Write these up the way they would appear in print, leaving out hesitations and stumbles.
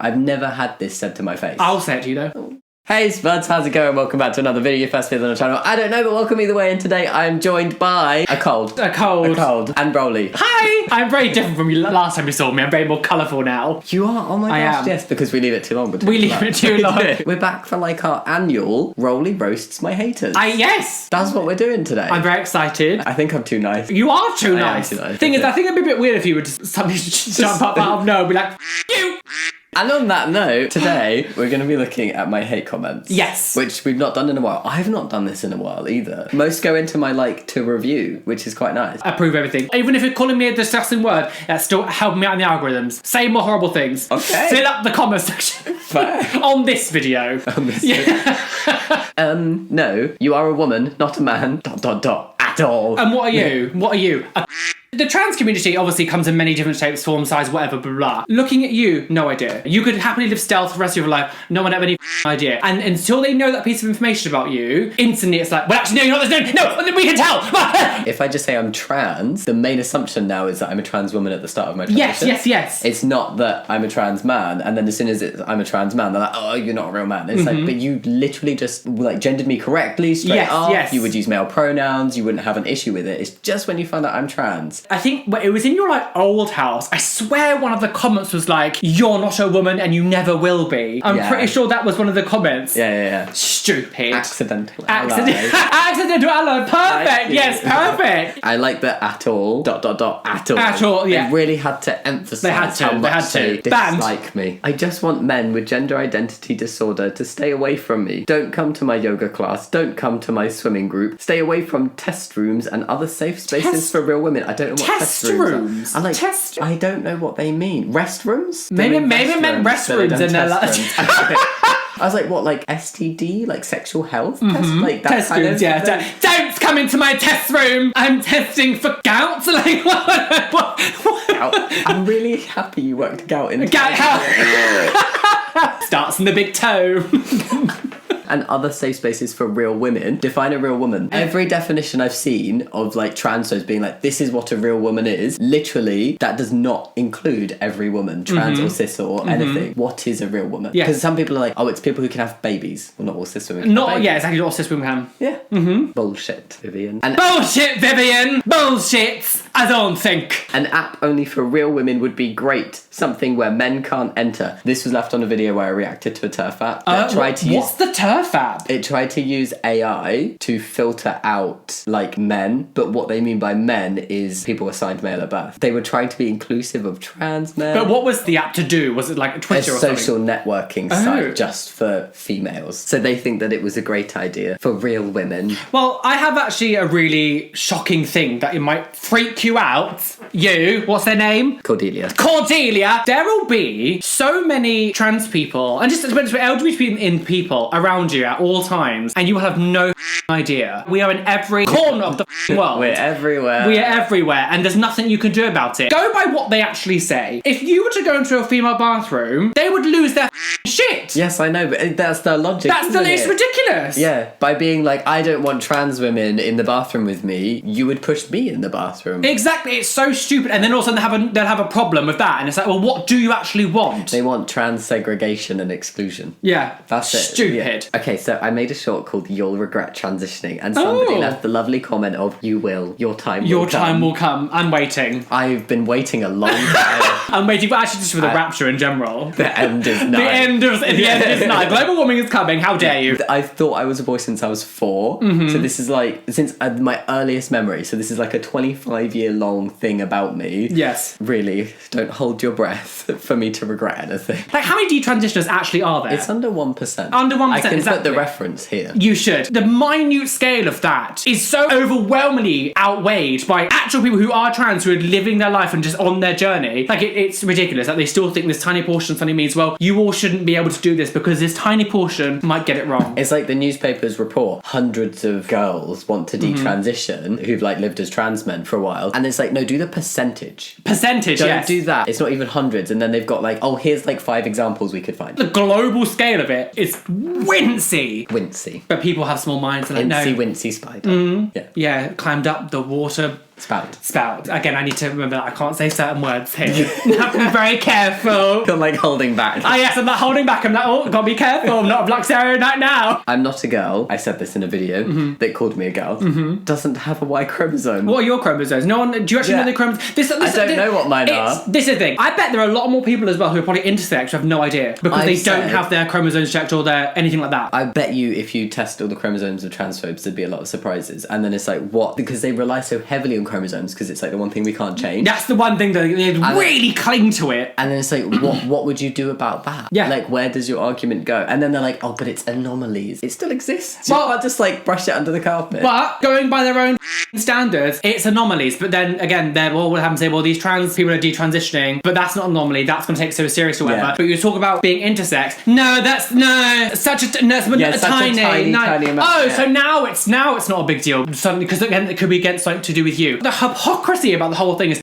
I've never had this said to my face. I'll say it to you though. Hey Spuds, how's it going? Welcome back to another video. Your first video on the channel. I don't know, but welcome either way. And today I am joined by a cold, and Roly. Hi! I'm very different from you last time you saw me. I'm very more colourful now. You are? Oh my gosh, am. yes, because we leave it too long. We leave it too long. We're back for like our annual Roly Roasts My Haters. Yes! That's what we're doing today. I'm very excited. I think I'm too nice. You are too I am nice. too nice. Thing is, I think it'd be a bit weird if you would just suddenly jump up out of nowhere and be like, you! And on that note, today we're going to be looking at my hate comments. Yes. Which we've not done in a while. I've not done this in a while either. Most go into my like to review, which is quite nice. Approve everything. Even if you're calling me a disgusting word, that's still helping me out in the algorithms. Say more horrible things. Okay. Fill up the comment section. Fair. On this video. On this video. No, you are a woman, not a man, ... at all. And what are you? What are you? The trans community obviously comes in many different shapes, forms, size, whatever, blah, blah. Looking at you, no idea. You could happily live stealth for the rest of your life, no one have any idea. And until they know that piece of information about you, instantly it's like, well, actually, no, you're not, no, we can tell. If I just say I'm trans, the main assumption now is that I'm a trans woman at the start of my transition. Yes. It's not that I'm a trans man, and then as soon as I'm a trans man, they're like, oh, you're not a real man. It's like, but you literally just like gendered me correctly, straight up. Yes. You would use male pronouns, you wouldn't have an issue with it. It's just when you find out I'm trans. I think it was in your like old house. I swear one of the comments was like, you're not a woman and you never will be. I'm pretty sure that was one of the comments. Yeah. Stupid. Accidental Accidental ally. Perfect. Yes, perfect. I like the at all, ... at all. At all, yeah. They really had to emphasise how much they dislike me. I just want men with gender identity disorder to stay away from me. Don't come to my yoga class. Don't come to my swimming group. Stay away from test rooms and other safe spaces for real women. I don't know what test rooms are. I don't know what they mean. Restrooms? Maybe it meant restrooms in their life. I was like, what, like STD? Like sexual health? Like that test rooms, yeah. Don't come into my test room. I'm testing for gout. Like, what? Gout? I'm really happy you worked gout in gout. Starts in the big toe. And other safe spaces for real women. Define a real woman. Every definition I've seen of like transos being like, this is what a real woman is, literally, that does not include every woman, trans or cis or anything. What is a real woman? Because some people are like, oh, it's people who can have babies. Well, not all cis women can have babies. Yeah, exactly, not all cis women can. Yeah. Bullshit, Vivian. Bullshit, Vivian! Bullshit! I don't think. An app only for real women would be great. Something where men can't enter. This was left on a video where I reacted to a TERF app that tried to use... What's the TERF app? It tried to use AI to filter out, like, men, but what they mean by men is people assigned male at birth. They were trying to be inclusive of trans men. But what was the app to do? Was it like a Twitter or something? A social networking site just for females. So they think that it was a great idea for real women. Well, I have actually a really shocking thing that it might freak you out. You, what's their name? Cordelia. There will be so many trans people and just LGBT people around you at all times, and you will have no idea. We are in every corner of the world. We're everywhere. We are everywhere, and there's nothing you can do about it. Go by what they actually say. If you were to go into a female bathroom, they would lose their shit. Yes, I know, but that's their logic. It's ridiculous. Yeah, by being like, I don't want trans women in the bathroom with me, you would push me in the bathroom. Exactly, it's so stupid. And then also they'll have a problem with that, and it's like, well, what do you actually want? They want trans segregation and exclusion. Yeah, that's it. Stupid. Yeah. Okay, so I made a short called "You'll Regret Transitioning," and somebody left the lovely comment of, "You will. Your time will come." Your time will come. I'm waiting. I've been waiting a long time. I'm waiting, but actually just for the rapture in general. The end is nigh. The end is nigh. Global warming is coming. How dare you? I thought I was a boy since I was 4. So this is like since my earliest memory. So this is like a 25-year-long thing about me. Yes. Really, don't hold your breath for me to regret anything. Like, how many detransitioners actually are there? It's under 1%. Under 1%, I can exactly. put the reference here. You should. The minute scale of that is so overwhelmingly outweighed by actual people who are trans, who are living their life and just on their journey. Like, it's ridiculous. Like, they still think this tiny portion suddenly means, well, you all shouldn't be able to do this because this tiny portion might get it wrong. It's like the newspapers report hundreds of girls want to detransition who've like lived as trans men for a while, and it's like, no, do the percentage. Don't do that. It's not even hundreds, and then they've got like, oh, here's like 5 examples we could find. The global scale of it is wincy. Wincy. But people have small minds and like, no. Wincy spider. Yeah, climbed up the water Spout. Again, I need to remember that I can't say certain words here. I have to be very careful. You're like holding back. Yes, I'm not holding back. I'm like, oh, gotta be careful. I'm not a black stereo right now. I'm not a girl. I said this in a video that called me a girl. Doesn't have a Y chromosome. What are your chromosomes? No one. Do you actually know the chromosomes? I don't know what mine are. This is the thing. I bet there are a lot more people as well who are probably intersex who have no idea because they don't have their chromosomes checked or their anything like that. I bet you if you test all the chromosomes of transphobes, there'd be a lot of surprises. And then it's like, what? Because they rely so heavily on chromosomes because it's like the one thing we can't change. That's the one thing that they really cling to it. And then it's like, what would you do about that? Yeah. Like, where does your argument go? And then they're like, oh, but it's anomalies. It still exists. Well, you can't just like brush it under the carpet. But going by their own standards, it's anomalies. But then again, they're all have to say, well, these trans people are detransitioning, but that's not an anomaly. That's going to take it so serious or whatever. Yeah. But you talk about being intersex. No, that's such a tiny amount. Oh, yeah. So now it's not a big deal suddenly because again, it could be against something to do with you. The hypocrisy about the whole thing is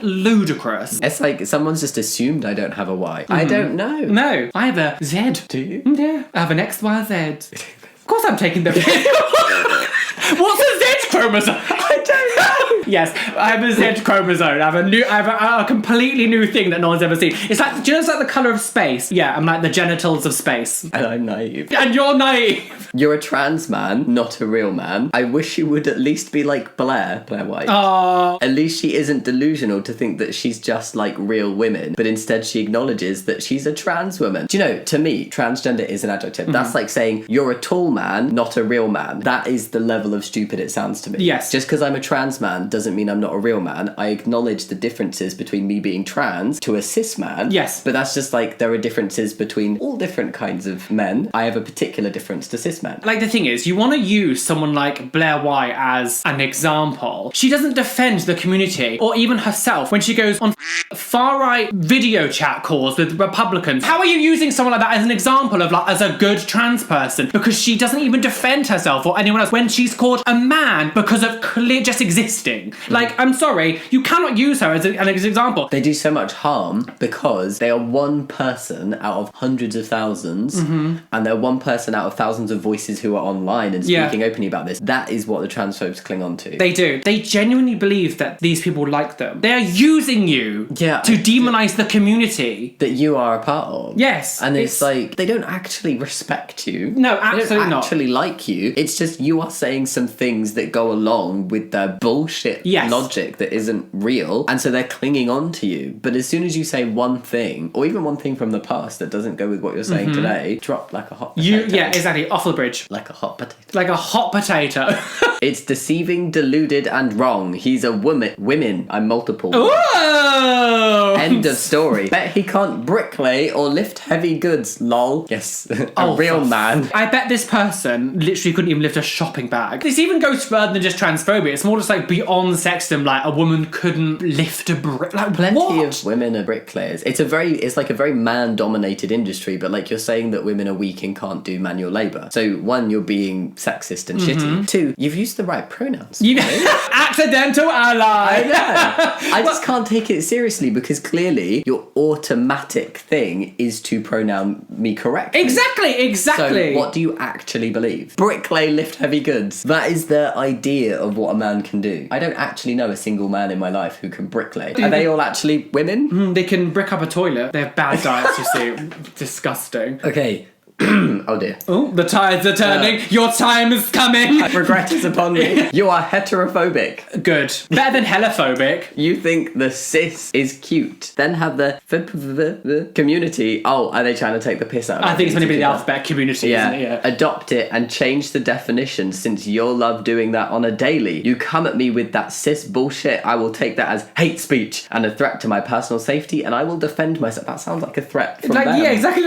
ludicrous. It's like someone's just assumed I don't have a Y. I don't know. No, I have a Z. Do you? Yeah, I have an XYZ. Of course I'm taking the What's a Z chromosome? I don't know. Yes, I have a Z chromosome. I have a completely new thing that no one's ever seen. It's like, do you know, it's like the colour of space? Yeah, I'm like the genitals of space. And I'm naive. And you're naive. You're a trans man, not a real man. I wish you would at least be like Blair White. Oh. At least she isn't delusional to think that she's just like real women, but instead she acknowledges that she's a trans woman. Do you know, to me, transgender is an adjective. That's like saying you're a tall man, not a real man. That is the level of stupid it sounds to me. Yes. Just because I'm a trans man doesn't mean I'm not a real man. I acknowledge the differences between me being trans to a cis man. Yes. But that's just like there are differences between all different kinds of men. I have a particular difference to cis men. Like the thing is, you want to use someone like Blair White as an example. She doesn't defend the community or even herself when she goes on far-right video chat calls with Republicans. How are you using someone like that as an example of like as a good trans person? Because she doesn't even defend herself or anyone else when she's called a man because of just existing. Like, I'm sorry, you cannot use her as an example. They do so much harm because they are one person out of hundreds of thousands, and they're one person out of thousands of voices who are online and speaking openly about this. That is what the transphobes cling on to. They do. They genuinely believe that these people like them. They are using you to demonise the community that you are a part of. Yes. And it's like, they don't actually respect you. No, absolutely not. They don't actually like you. It's just you are saying some things that go along with their bullshit logic that isn't real, and so they're clinging on to you. But as soon as you say one thing, or even one thing from the past that doesn't go with what you're saying today, drop like a hot potato. Yeah, exactly. Off the bridge. Like a hot potato. Like a hot potato. It's deceiving, deluded, and wrong. He's a woman. Women. I'm multiple. Whoa! End of story. Bet he can't bricklay or lift heavy goods, lol. Yes, a real man. I bet this person literally couldn't even lift a shopping bag. This even goes further than just transphobia. It's more just like beyond sexism, like a woman couldn't lift a brick. Like, plenty of women are bricklayers. It's like a very man-dominated industry, but like you're saying that women are weak and can't do manual labour. So one, you're being sexist and shitty. Two, you've used the right pronouns. Accidental ally. I know. I just can't take it seriously because clearly your automatic thing is to pronoun me correctly. Exactly. So what do you actually believe? Bricklay, lift heavy goods. That is their idea of what a man can do. I don't actually know a single man in my life who can bricklay. Are they all actually women? They can brick up a toilet. They have bad diets, you see. Disgusting. Okay. Oh dear. Oh, the tides are turning. Your time is coming. Regret is upon me. You are heterophobic. Good. Better than hellophobic. You think the cis is cute. Then have the community. Oh, are they trying to take the piss out of it? I think it's going to be the alphabet community, isn't it? Yeah. Adopt it and change the definition since you'll love doing that on a daily. You come at me with that cis bullshit, I will take that as hate speech and a threat to my personal safety, and I will defend myself. That sounds like a threat from them. Yeah, exactly.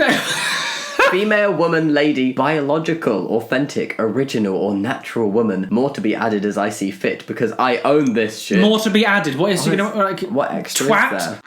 Female, woman, lady, biological, authentic, original, or natural woman. More to be added as I see fit because I own this shit. More to be added. What is what extra twat? is there?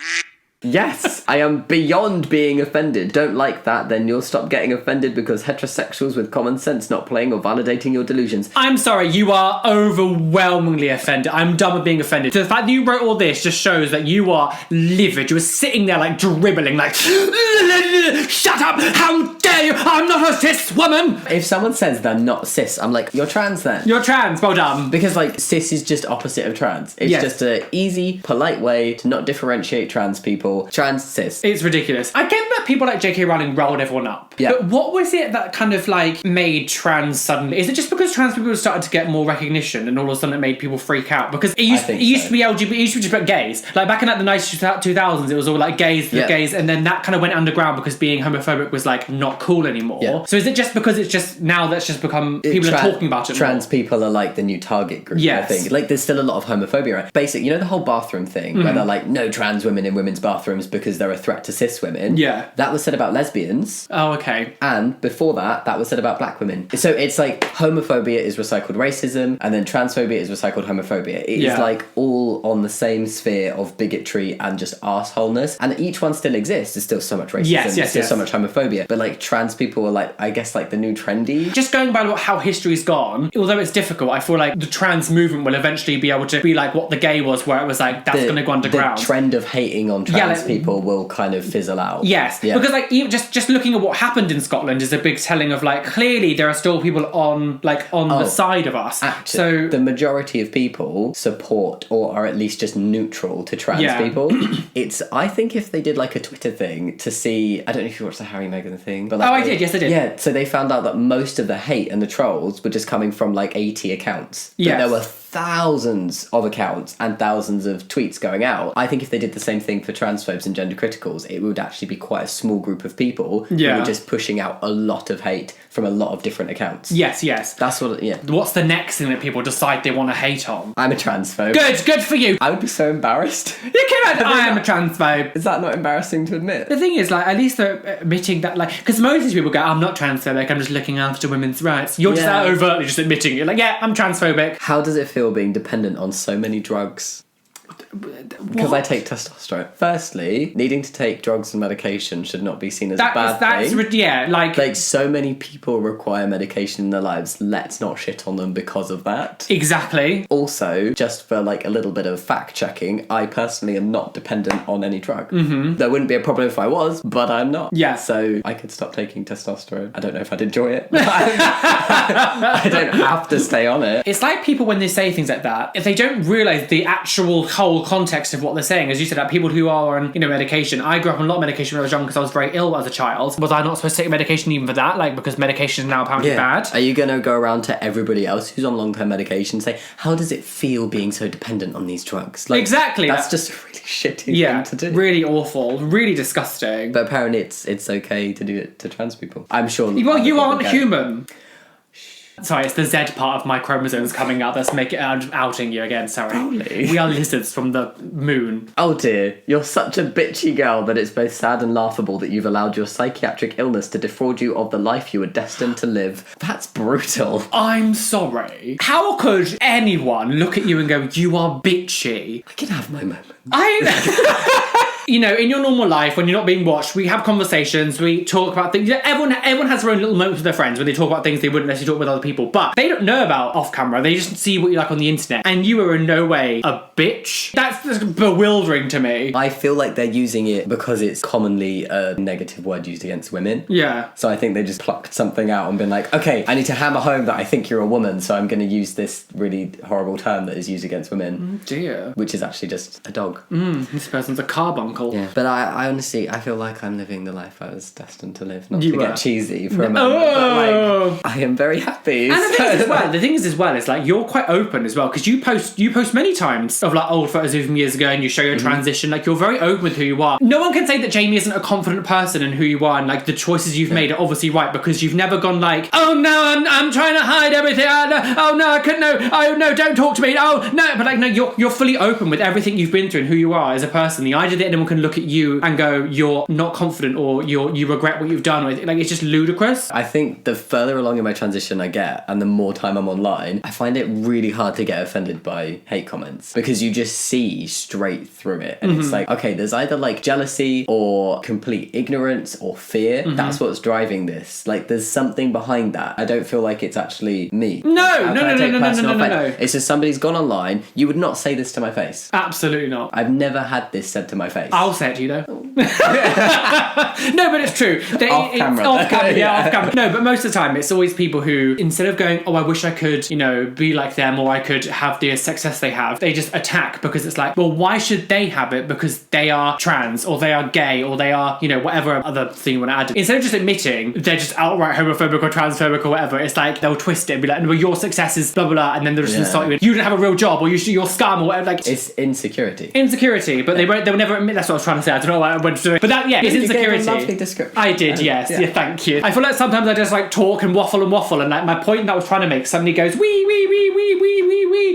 Yes, I am beyond being offended. Don't like that, then you'll stop getting offended because heterosexuals with common sense not playing or validating your delusions. I'm sorry, you are overwhelmingly offended. I'm done with being offended. The fact that you wrote all this just shows that you are livid. You were sitting there like dribbling, like, shut up, how dare you, I'm not a cis woman. If someone says they're not cis, I'm like, you're trans then. You're trans, well done. Because, like, cis is just opposite of trans. It's just an easy, polite way to not differentiate trans people. Trans, cis. It's ridiculous. I get that people like J.K. Rowling rolled everyone up. Yeah. But what was it that kind of, like, made trans suddenly... Is it just because trans people started to get more recognition and all of a sudden it made people freak out? Because it used to be LGBT, it used to be just about gays. Like, back in, like, the 2000s, it was all, like, gays, and then that kind of went underground because being homophobic was, like, not cool anymore. Yeah. So is it just because it's just... Now that's just become... People are talking about it more? Trans people are, like, the new target group, I think. Like, there's still a lot of homophobia. Right? Basically, you know the whole bathroom thing where they're like, no trans women in women's bathrooms because they're a threat to cis women? Yeah. That was said about lesbians. Oh, okay. And before that, that was said about black women. So it's like homophobia is recycled racism, and then transphobia is recycled homophobia. It is like all on the same sphere of bigotry and just arseholeness. And each one still exists. There's still so much racism. There's still so much homophobia. But like trans people are like, I guess, like the new trendy. Just going by how history's gone, although it's difficult, I feel like the trans movement will eventually be able to be like what the gay was, where it was like, that's going to go underground. The trend of hating on trans people will kind of fizzle out. Yes. Yeah. Because like even just looking at what happened in Scotland is a big telling of like, clearly there are still people on the side of us. Actually, so the majority of people support or are at least just neutral to trans people. I think if they did like a Twitter thing to see, I don't know if you watched the Harry Meghan thing, but like, I did. Yes, I did. Yeah, so they found out that most of the hate and the trolls were just coming from like 80 accounts. Yeah, there were thousands of accounts and thousands of tweets going out. I think if they did the same thing for transphobes and gender criticals, it would actually be quite a small group of people who were just pushing out a lot of hate from a lot of different accounts. Yes. That's what, What's the next thing that people decide they want to hate on? I'm a transphobe. Good for you. I would be so embarrassed. You came out, I am a transphobe. Is that not embarrassing to admit? The thing is, like, at least they're admitting that, like, because most of these people go, I'm not transphobic, I'm just looking after women's rights. You're just overtly just admitting it. You're like, yeah, I'm transphobic. How does it feel being dependent on so many drugs? Because I take testosterone. Firstly, needing to take drugs and medication should not be seen as a bad thing. Like so many people require medication in their lives. Let's not shit on them because of that. Exactly. Also, just for like a little bit of fact checking, I personally am not dependent on any drug. There wouldn't be a problem if I was, but I'm not. Yeah. So I could stop taking testosterone. I don't know if I'd enjoy it. I don't have to stay on it. It's like people when they say things like that, if they don't realise the actual whole context of what they're saying, as you said, people who are on medication. I grew up on a lot of medication when I was young because I was very ill as a child. Was I not supposed to take medication even for that? Like, because medication is now apparently bad. Are you going to go around to everybody else who's on long-term medication and say, how does it feel being so dependent on these drugs? Like, exactly. That's just a really shitty thing to do. Really awful, really disgusting. But apparently it's okay to do it to trans people. I'm sure. Well, you aren't human. Sorry, it's the Z part of my chromosomes coming out that's outing you again, sorry. Roly. We are lizards from the moon. Oh dear, you're such a bitchy girl that it's both sad and laughable that you've allowed your psychiatric illness to defraud you of the life you were destined to live. That's brutal. I'm sorry. How could anyone look at you and go, you are bitchy? I can have my moment. You know, in your normal life, when you're not being watched, we have conversations, we talk about things. Everyone has their own little moments with their friends when they talk about things they wouldn't necessarily talk with other people. But they don't know about off camera. They just see what you like on the internet. And you are in no way a bitch. That's bewildering to me. I feel like they're using it because it's commonly a negative word used against women. Yeah. So I think they just plucked something out and been like, okay, I need to hammer home that I think you're a woman, so I'm going to use this really horrible term that is used against women. Oh dear. Which is actually just a dog. This person's a carbuncle. Yeah, but I honestly, I feel like I'm living the life I was destined to live. Not to get cheesy for a moment, but like, I am very happy. And the thing is as well, is like you're quite open as well because you post many times of like old photos of years ago and you show your transition. Like you're very open with who you are. No one can say that Jamie isn't a confident person in who you are and like the choices you've made are obviously right because you've never gone like, oh no, I'm trying to hide everything. Oh no, I couldn't. No, oh no, don't talk to me. Oh no, but like no, you're fully open with everything you've been through and who you are as a person. The idea that anyone can look at you and go, you're not confident or you regret what you've done, or like it's just ludicrous. I think the further along in my transition I get and the more time I'm online, I find it really hard to get offended by hate comments because you just see straight through it and it's like, okay, there's either like jealousy or complete ignorance or fear. That's what's driving this. Like there's something behind that. I don't feel like it's actually me. No. It's just somebody's gone online. You would not say this to my face. Absolutely not. I've never had this said to my face. I'll say it to you though. No, but it's true. Off camera. Off camera. No, but most of the time it's always people who, instead of going, oh, I wish I could, be like them, or I could have the success they have, they just attack, because it's like, well, why should they have it? Because they are trans, or they are gay, or they are, whatever other thing you want to add. Instead of just admitting they're just outright homophobic or transphobic or whatever, it's like they'll twist it and be like, well, your success is blah, blah, blah, and then they'll just insult you. You didn't have a real job, or you're scum, or whatever. Like, it's insecurity. But they'll never admit. That's what I was trying to say. I don't know why I went to do it. But that, it's insecurity. You gave a lovely description. I did, yes. Yeah, thank you. I feel like sometimes I just like talk and waffle, and like my point that I was trying to make suddenly goes wee.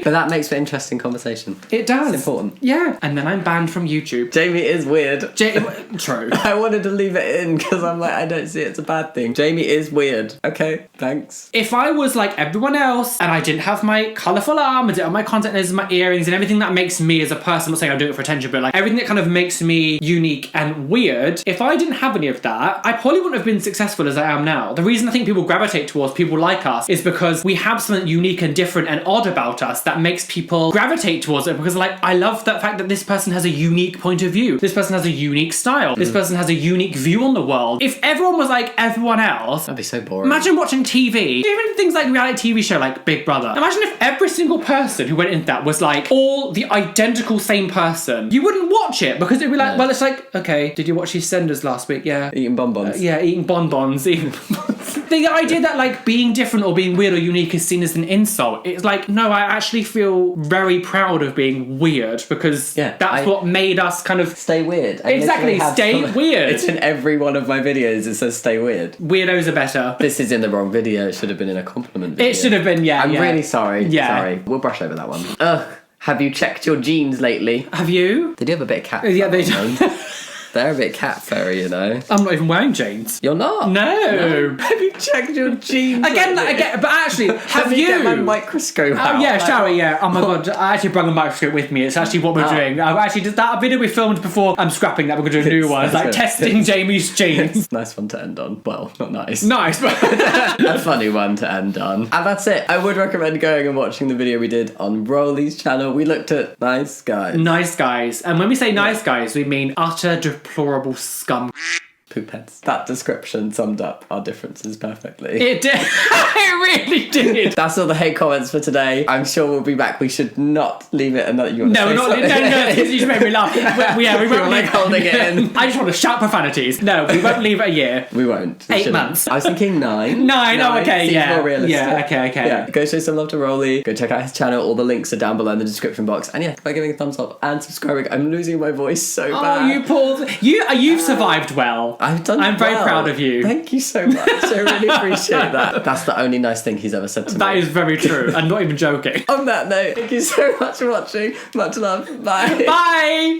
But that makes for interesting conversation. It does. It's important. Yeah. And then I'm banned from YouTube. Jamie is weird. True. I wanted to leave it in because I'm like, I don't see it's a bad thing. Jamie is weird. Okay, thanks. If I was like everyone else and I didn't have my colourful arm, I didn't have my contact lenses, my earrings, and everything that makes me as a person, I'm not saying I'm doing it for attention, but like everything that kind of makes me unique and weird, if I didn't have any of that, I probably wouldn't have been successful as I am now. The reason I think people gravitate towards people like us is because we have something unique and different and odd about us that makes people gravitate towards it, because like, I love that fact that this person has a unique point of view. This person has a unique style. This person has a unique view on the world. If everyone was like everyone else, that'd be so boring. Imagine watching TV, even things like reality TV show like Big Brother. Imagine if every single person who went into that was like all the identical same person. You wouldn't watch it, because it'd be like, well, it's like, okay, did you watch EastEnders last week? Yeah. Eating bonbons. Eating bonbons. The idea that like being different or being weird or unique is seen as an insult. It's like, no, I actually feel very proud of being weird, because that's what made us kind of stay weird. Exactly, stay weird. It's in every one of my videos. It says stay weird. Weirdos are better. This is in the wrong video. It should have been in a compliment video. It should have been, I'm really sorry. Sorry. We'll brush over that one. Ugh. Have you checked your jeans lately? Have you? They do have a bit of cat. Yeah, they do. They're a bit cat furry, I'm not even wearing jeans. You're not? No. Have you checked your jeans? Again, but actually, have you? Get my microscope out? Oh yeah, shall we? Yeah. Oh my god, I actually brought a microscope with me. It's actually what we're doing. I've actually did that video we filmed before. I'm scrapping that. We're going to do a new one. It's like testing Jamie's jeans. Nice one to end on. Well, not nice. Nice, but a funny one to end on. And that's it. I would recommend going and watching the video we did on Roly's channel. We looked at nice guys. Nice guys. And when we say nice guys, we mean utter deplorable scum. Poopheads. That description summed up our differences perfectly. It did. It really did. That's all the hate comments for today. I'm sure we'll be back. We should not leave it another. No, you just made me laugh. We won't like holding it in. I just want to shout profanities. No, we won't leave it a year. We won't. 8 months. I was thinking 9. 9. Oh, okay. Seems more realistic. Yeah. Okay. Yeah. Go show some love to Roly. Go check out his channel. All the links are down below in the description box. And yeah, by giving a thumbs up and subscribing. I'm losing my voice so bad. Oh, you poor. You've survived well. I've done. I'm very proud of you. Thank you so much. I really appreciate that. That's the only nice thing he's ever said to me. That is very true. I'm not even joking. On that note, thank you so much for watching. Much love. Bye. Bye.